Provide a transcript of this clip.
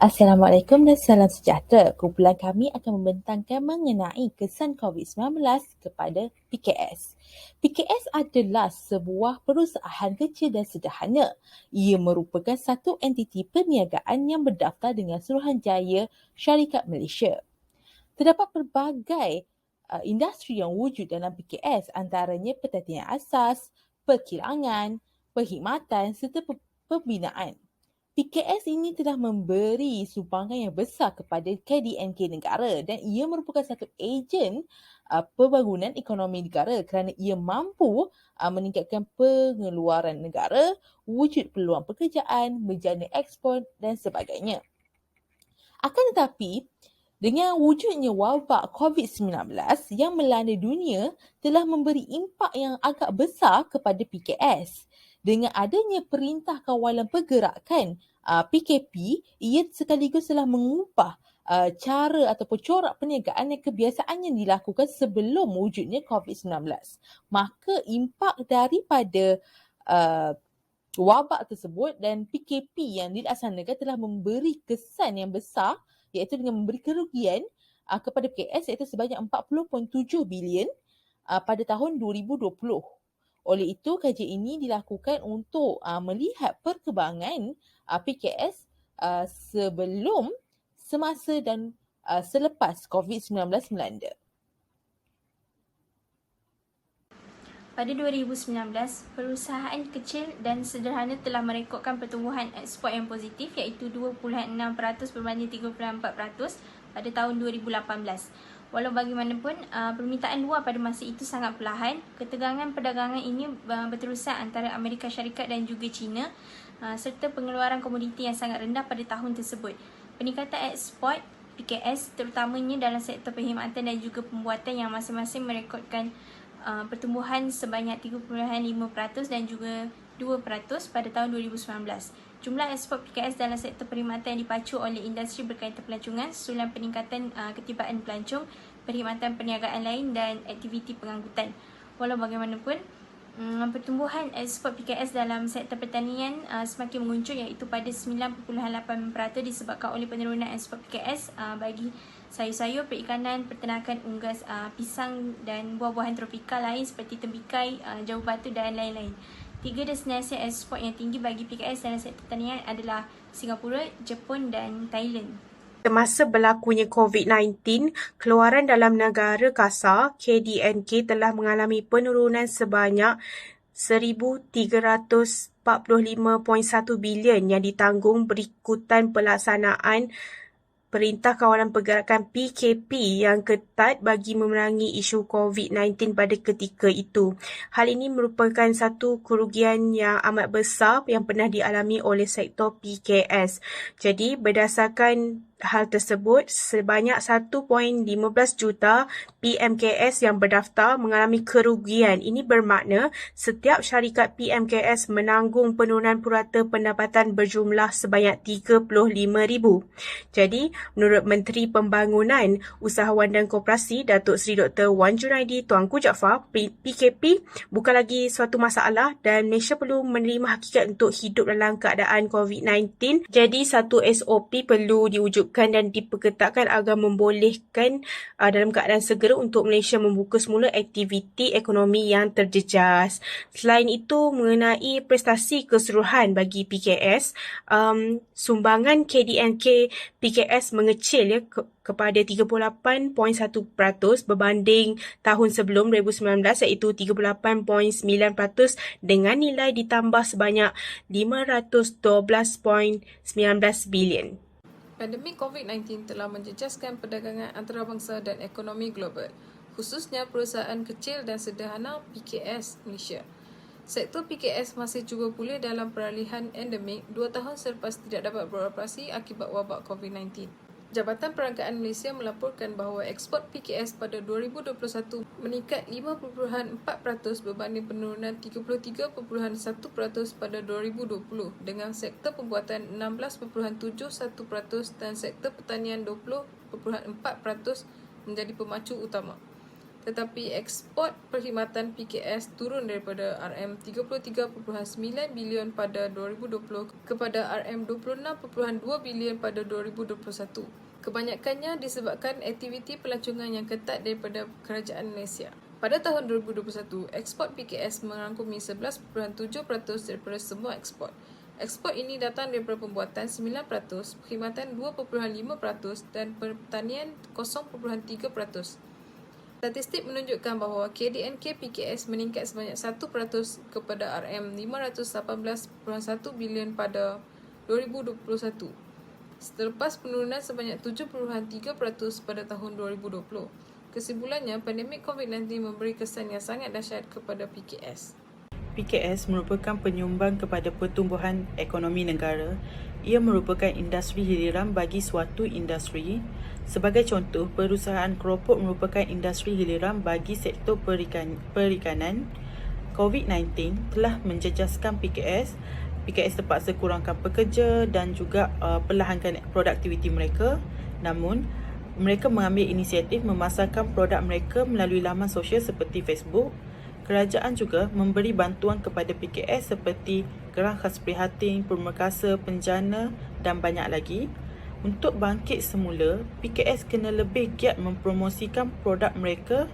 Assalamualaikum dan salam sejahtera. Kumpulan kami akan membentangkan mengenai kesan COVID-19 kepada PKS. PKS adalah sebuah perusahaan kecil dan sederhana. Ia merupakan satu entiti perniagaan yang berdaftar dengan Suruhanjaya Syarikat Malaysia. Terdapat pelbagai industri yang wujud dalam PKS, antaranya pertanian asas, perkilangan, perkhidmatan serta pembinaan. PKS ini telah memberi sumbangan yang besar kepada KDNK negara dan ia merupakan satu ejen pembangunan ekonomi negara kerana ia mampu meningkatkan pengeluaran negara, wujud peluang pekerjaan, menjana ekspor dan sebagainya. Akan tetapi, dengan wujudnya wabak COVID-19 yang melanda dunia telah memberi impak yang agak besar kepada PKS. Dengan adanya Perintah Kawalan Pergerakan PKP, ia sekaligus telah mengubah cara ataupun corak perniagaan yang kebiasaannya dilakukan sebelum wujudnya COVID-19. Maka impak daripada wabak tersebut dan PKP yang dilaksanakan telah memberi kesan yang besar, iaitu dengan memberi kerugian kepada PKS iaitu sebanyak 40.7 bilion pada tahun 2020. Oleh itu, kajian ini dilakukan untuk melihat perkembangan PKS sebelum, semasa dan selepas COVID-19 melanda. Pada 2019, perusahaan kecil dan sederhana telah merekodkan pertumbuhan ekspor yang positif iaitu 2.6% berbanding 3.4% pada tahun 2018. Walau bagaimanapun, permintaan luar pada masa itu sangat perlahan. Ketegangan perdagangan ini berterusan antara Amerika Syarikat dan juga China serta pengeluaran komoditi yang sangat rendah pada tahun tersebut. Peningkatan ekspor PKS terutamanya dalam sektor perkhidmatan dan juga pembuatan yang masing-masing merekodkan pertumbuhan sebanyak 3.5% dan juga 2% pada tahun 2019. Jumlah ekspor PKS dalam sektor perkhidmatan yang dipacu oleh industri berkaitan pelancongan, susulan peningkatan ketibaan pelancong, perkhidmatan perniagaan lain dan aktiviti pengangkutan. Walau bagaimanapun, pertumbuhan ekspor PKS dalam sektor pertanian semakin menguncur iaitu pada 9.8% disebabkan oleh penurunan ekspor PKS bagi sayur-sayur, perikanan, peternakan, unggas, pisang dan buah-buahan tropika lain seperti tembikai, jambu batu dan lain-lain. 3 destinasi ekspor yang tinggi bagi PKS dalam sektor pertanian adalah Singapura, Jepun dan Thailand. Semasa berlakunya COVID-19, keluaran dalam negara kasar KDNK telah mengalami penurunan sebanyak 1,345.1 bilion yang ditanggung berikutan pelaksanaan Perintah Kawalan Pergerakan PKP yang ketat bagi memerangi isu COVID-19 pada ketika itu. Hal ini merupakan satu kerugian yang amat besar yang pernah dialami oleh sektor PKS. Jadi, berdasarkan hal tersebut, sebanyak 1.15 juta PMKS yang berdaftar mengalami kerugian. Ini bermakna setiap syarikat PMKS menanggung penurunan purata pendapatan berjumlah sebanyak 35,000. Jadi, menurut Menteri Pembangunan, Usahawan dan Koperasi Datuk Seri Dr. Wan Junaidi Tuanku Jaafar, PKP bukan lagi suatu masalah dan Malaysia perlu menerima hakikat untuk hidup dalam keadaan COVID-19. Jadi, satu SOP perlu diwujudkan dan diperketatkan agar membolehkan dalam keadaan segera untuk Malaysia membuka semula aktiviti ekonomi yang terjejas. Selain itu, mengenai prestasi keseluruhan bagi PKS, sumbangan KDNK PKS mengecil kepada 38.1% berbanding tahun sebelum 2019 iaitu 38.9% dengan nilai ditambah sebanyak 512.19 bilion. Pandemik COVID-19 telah menjejaskan perdagangan antarabangsa dan ekonomi global, khususnya perusahaan kecil dan sederhana PKS Malaysia. Sektor PKS masih cuba pulih dalam peralihan endemik 2 tahun selepas tidak dapat beroperasi akibat wabak COVID-19. Jabatan Perangkaan Malaysia melaporkan bahawa ekspor PKS pada 2021 meningkat 5.4% berbanding penurunan 33.1% pada 2020 dengan sektor pembuatan 16.71% dan sektor pertanian 20.4% menjadi pemacu utama. tetapi ekspor perkhidmatan PKS turun daripada RM33.9 bilion pada 2020 kepada RM26.2 bilion pada 2021. Kebanyakannya disebabkan aktiviti pelancongan yang ketat daripada kerajaan Malaysia. Pada tahun 2021, ekspor PKS merangkumi 11.7% daripada semua ekspor. Ekspor ini datang daripada pembuatan 9%, perkhidmatan 2.5% dan pertanian 0.3%. Statistik menunjukkan bahawa KDNK PKS meningkat sebanyak 1% kepada RM518.1 bilion pada 2021. Selepas penurunan sebanyak 7.3% pada tahun 2020. Kesimpulannya, pandemik COVID-19 memberi kesan yang sangat dahsyat kepada PKS. PKS merupakan penyumbang kepada pertumbuhan ekonomi negara. Ia merupakan industri hiliran bagi suatu industri. Sebagai contoh, perusahaan keropok merupakan industri hiliran bagi sektor perikanan. COVID-19 telah menjejaskan PKS. PKS terpaksa kurangkan pekerja dan juga perlahankan produktiviti mereka. Namun, mereka mengambil inisiatif memasarkan produk mereka melalui laman sosial seperti Facebook. Kerajaan juga memberi bantuan kepada PKS seperti gerang khas prihatin, permekasa, penjana dan banyak lagi. Untuk bangkit semula, PKS kena lebih giat mempromosikan produk mereka